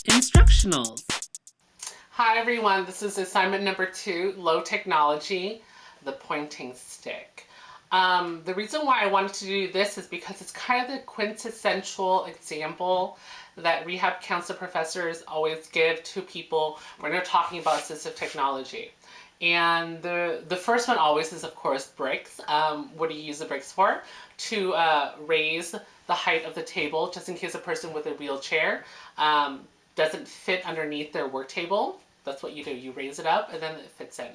Instructionals. Hi everyone, this is assignment number 2, low technology, the pointing stick. The reason why I wanted to do this is because it's kind of the quintessential example that rehab counselor professors always give to people when they're talking about assistive technology. And the first one always is, of course, breaks. What do you use the breaks for? To raise the height of the table, just in case a person with a wheelchair doesn't fit underneath their work table. That's what you do. You raise it up and then it fits in.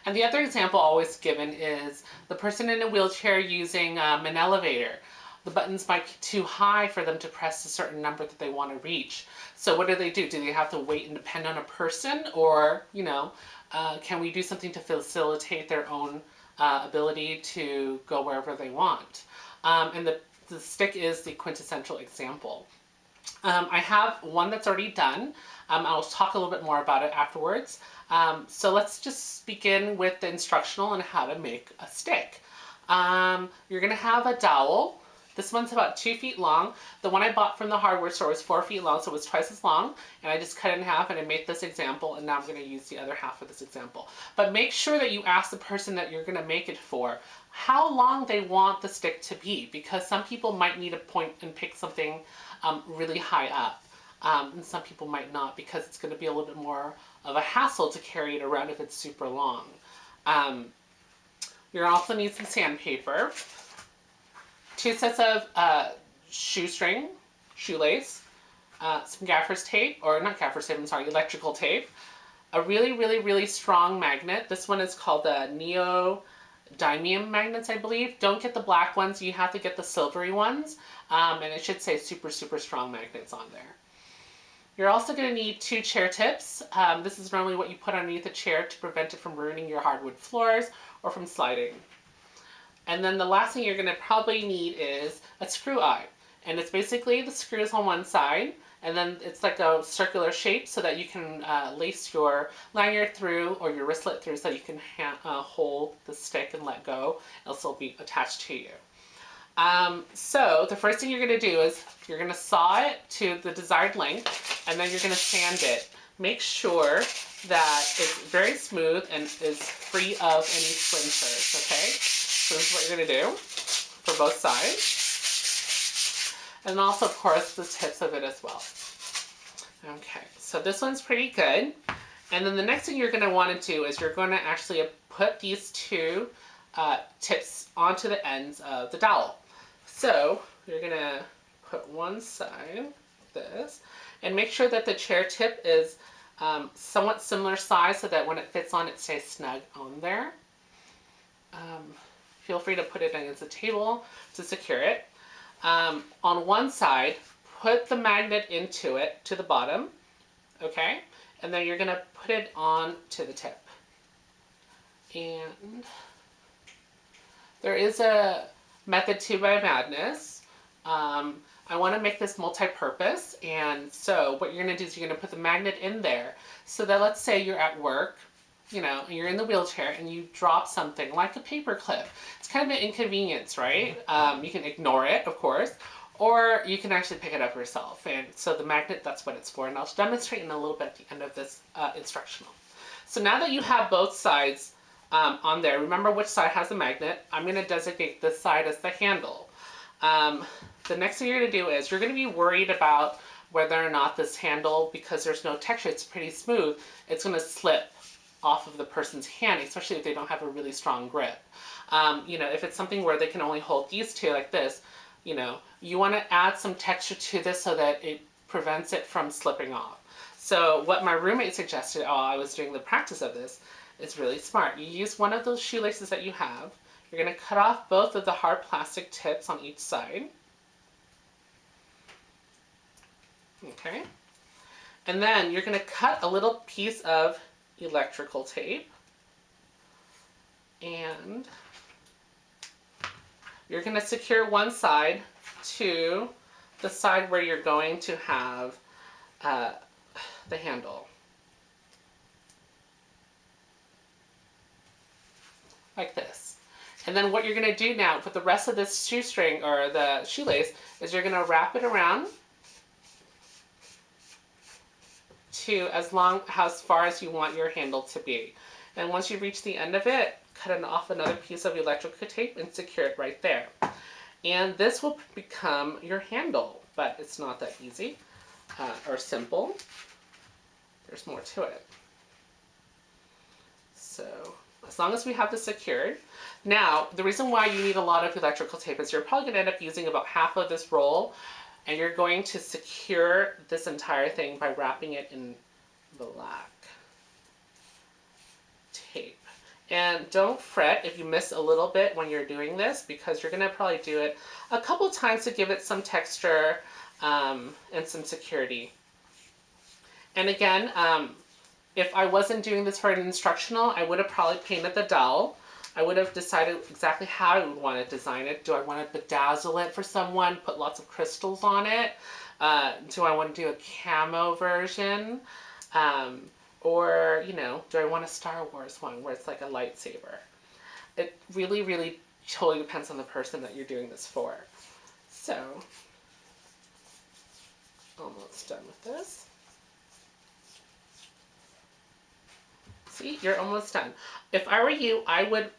And the other example always given is the person in a wheelchair using an elevator. The buttons might be too high for them to press a certain number that they want to reach. So what do? Do they have to wait and depend on a person, or, can we do something to facilitate their own ability to go wherever they want? And the stick is the quintessential example. I have one that's already done. I'll talk a little bit more about it afterwards. So let's just begin with the instructional on how to make a stick. You're going to have a dowel. This one's about 2 feet long. The one I bought from the hardware store was 4 feet long, so it was twice as long. And I just cut it in half and I made this example, and now I'm going to use the other half for this example. But make sure that you ask the person that you're going to make it for how long they want the stick to be, because some people might need to point and pick something really high up. And some people might not, because it's going to be a little bit more of a hassle to carry it around if it's super long. You're also need some sandpaper, 2 sets of shoelace, some gaffer's tape, or not gaffer's tape, I'm sorry, electrical tape, a really strong magnet. This one is called the neodymium magnets, I believe. Don't get the black ones, you have to get the silvery ones, and it should say super strong magnets on there. You're also going to need 2 chair tips. This is normally what you put underneath a chair to prevent it from ruining your hardwood floors or from sliding. And then the last thing you're going to probably need is a screw eye. And it's basically the screws on one side, and then it's like a circular shape so that you can lace your lanyard through or your wristlet through so you can hold the stick and let go. It'll still be attached to you. So the first thing you're going to do is you're going to saw it to the desired length, and then you're going to sand it. Make sure that it's very smooth and is free of any splinters, okay? So this is what you're going to do for both sides. And also, of course, the tips of it as well. Okay, so this one's pretty good. And then the next thing you're going to want to do is you're going to actually put these 2 tips onto the ends of the dowel. So you're going to put one side like this, and make sure that the chair tip is somewhat similar size so that when it fits on, it stays snug on there. Feel free to put it against the table to secure it. On one side, put the magnet into it to the bottom, okay? And then you're going to put it on to the tip. And there is a method to by madness. I want to make this multi-purpose, and so what you're going to do is you're going to put the magnet in there so that, let's say you're at work, you're in the wheelchair and you drop something like a paper clip. It's kind of an inconvenience, right? You can ignore it, of course, or you can actually pick it up yourself. And so the magnet, that's what it's for, and I'll demonstrate in a little bit at the end of this instructional. So now that you have both sides on there, remember which side has the magnet. I'm going to designate this side as the handle. The next thing you're going to do is you're going to be worried about whether or not this handle, because there's no texture, it's pretty smooth, it's going to slip off of the person's hand, especially if they don't have a really strong grip. If it's something where they can only hold these 2 like this, you want to add some texture to this so that it prevents it from slipping off. So what my roommate suggested while I was doing the practice of this is really smart. You use one of those shoelaces that you have. You're going to cut off both of the hard plastic tips on each side. Okay. And then you're going to cut a little piece of electrical tape, and you're going to secure one side to the side where you're going to have the handle, like this. And then what you're going to do now with the rest of this shoestring or the shoelace is you're going to wrap it around to as far as you want your handle to be. And once you reach the end of it, cut off another piece of electrical tape and secure it right there. And this will become your handle, but it's not that easy or simple. There's more to it. So as long as we have this secured. Now, the reason why you need a lot of electrical tape is you're probably going to end up using about half of this roll, and you're going to secure this entire thing by wrapping it in black tape. And don't fret if you miss a little bit when you're doing this, because you're going to probably do it a couple times to give it some texture and some security. And again, if I wasn't doing this for an instructional, I would have probably painted the dowel. I would have decided exactly how I would want to design it. Do I want to bedazzle it for someone, put lots of crystals on it? Do I want to do a camo version? Or, you know, do I want a Star Wars one where it's like a lightsaber? It really, really totally depends on the person that you're doing this for. So, almost done with this. See, you're almost done. If I were you, I would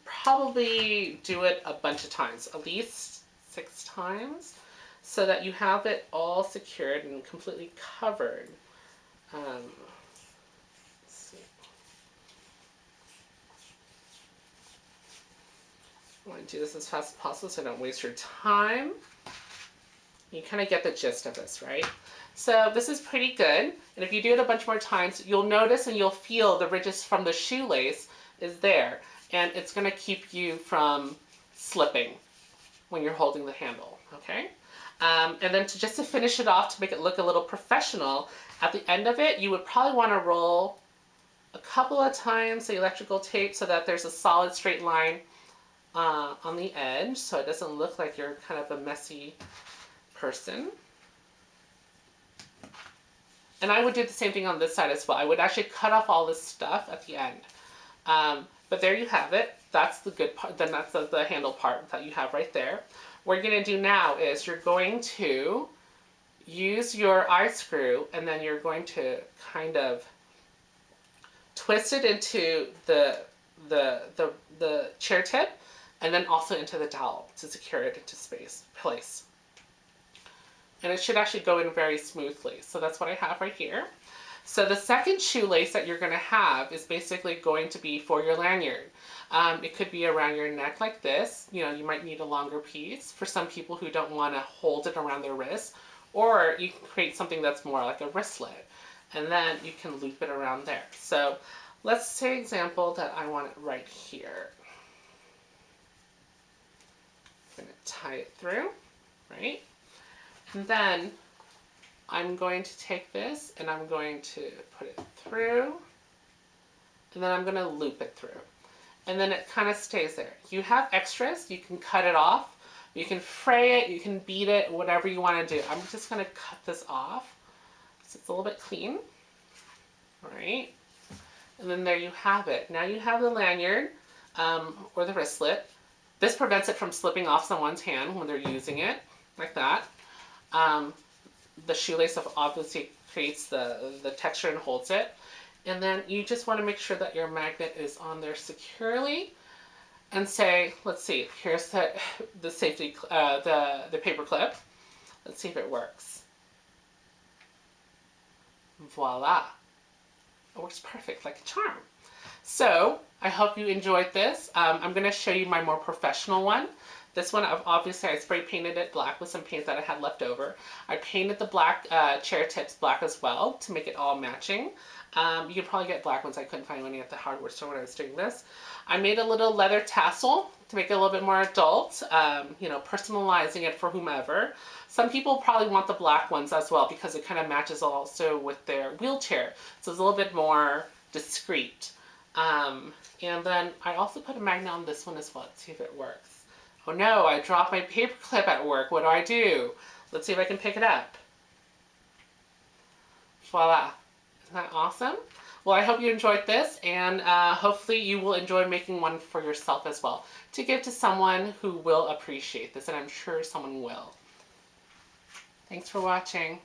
probably do it a bunch of times, at least 6 times, so that you have it all secured and completely covered. Let's see. I want to do this as fast as possible so I don't waste your time. You kind of get the gist of this, right? So this is pretty good. And if you do it a bunch more times, you'll notice and you'll feel the ridges from the shoelace is there. And it's going to keep you from slipping when you're holding the handle, okay? And then just to finish it off, to make it look a little professional, at the end of it, you would probably want to roll a couple of times the electrical tape so that there's a solid straight line on the edge, so it doesn't look like you're kind of a messy person. And I would do the same thing on this side as well. I would actually cut off all this stuff at the end. But there you have it. That's the good part. Then that's the handle part that you have right there. What you're going to do now is you're going to use your eye screw, and then you're going to kind of twist it into the chair tip, and then also into the dowel to secure it into place. And it should actually go in very smoothly. So that's what I have right here. So the second shoelace that you're going to have is basically going to be for your lanyard. It could be around your neck like this. You know, you might need a longer piece for some people who don't want to hold it around their wrist. Or you can create something that's more like a wristlet. And then you can loop it around there. So let's say example that I want it right here. I'm going to tie it through, right? And then I'm going to take this and I'm going to put it through, and then I'm going to loop it through. And then it kind of stays there. You have extras, you can cut it off, you can fray it, you can beat it, whatever you want to do. I'm just going to cut this off so it's a little bit clean. All right. And then there you have it. Now you have the lanyard or the wristlet. This prevents it from slipping off someone's hand when they're using it, like that. The shoelace obviously creates the texture and holds it. And then you just want to make sure that your magnet is on there securely. And say, let's see, here's the safety, the paper clip. Let's see if it works. Voila. It works perfect, like a charm. So I hope you enjoyed this. I'm going to show you my more professional one. This one, obviously, I spray painted it black with some paint that I had left over. I painted the black chair tips black as well to make it all matching. You can probably get black ones. I couldn't find any at the hardware store when I was doing this. I made a little leather tassel to make it a little bit more adult, you know, personalizing it for whomever. Some people probably want the black ones as well because it kind of matches also with their wheelchair. So it's a little bit more discreet. And then I also put a magnet on this one as well to see if it works. Oh no, I dropped my paper clip at work. What do? Let's see if I can pick it up. Voila. Isn't that awesome? Well, I hope you enjoyed this, and hopefully you will enjoy making one for yourself as well to give to someone who will appreciate this, and I'm sure someone will. Thanks for watching.